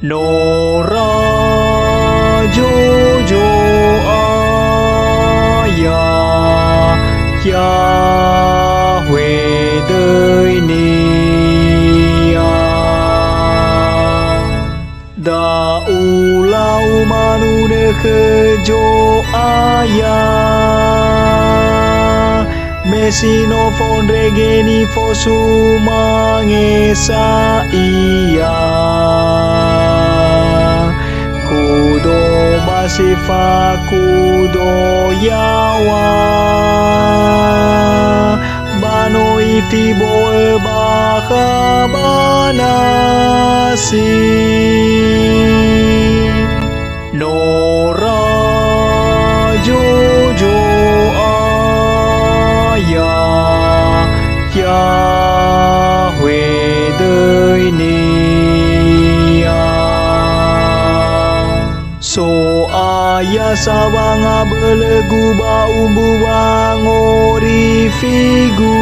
Nora Jojo Ayah Yahweh đời nia Da ulau manu de kejo ayah Mesino fon regeni fosu mangesa iya Kudo masifa kudo yawa Bano iti boe baka banasi Nora Jojo Ayah Yahweh đời nia So ayah sabanga belegu baumbu bangori figu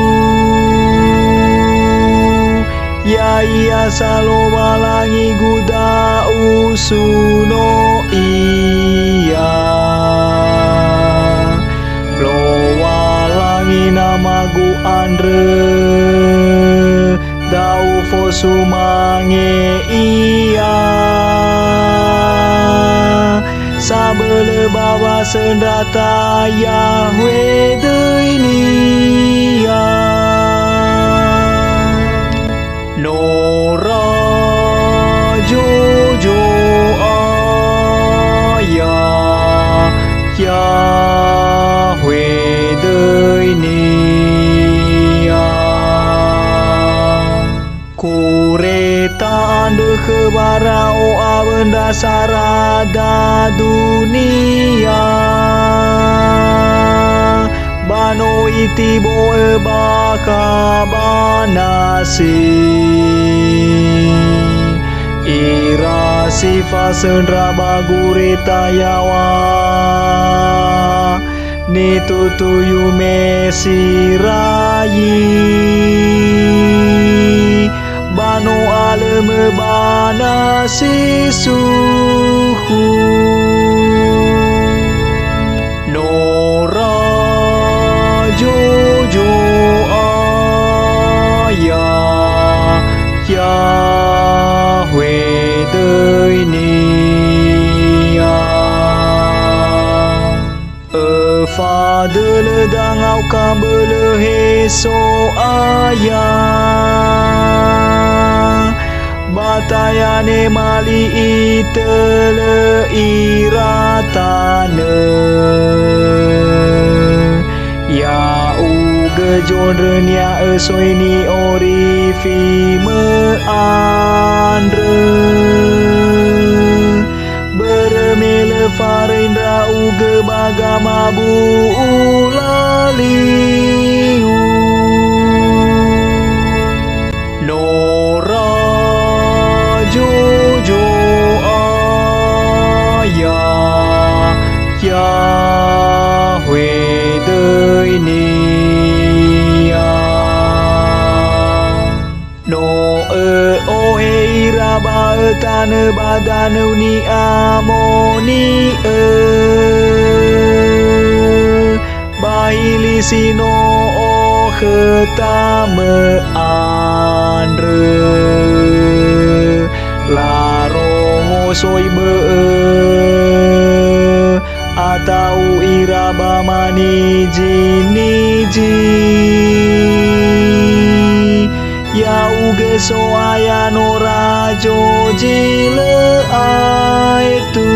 Ya iya salo balangi guda usuno iya Lo walangi namagu andre Dau fosu mange iya Sabele bawa sendata Yahweh đời nia Nora Jojo Ayah Yahweh đời nia Kureta ande kebarao abenda sarada dunia Bano iti boe baka banasi Ira sifa sendra bagurita yawa Ni tutuyu mesirayi Bano aleme banasi suhu Nora Jojo Ayah Yahweh đời nia Fadele dangau kabele heso ayah Batayane mali itele iratane Ya uge jodrenya esoini orifi me andre Beremele farindra uge bagama bu ulaliu Nora Jojo Ayah Yahweh đời nia No ohe iraba tane badanu ni amoni Bahili sino o ketame andre Larongo soy be Atau iraba mani jiniji Ya uge so aya no rajo jile aitu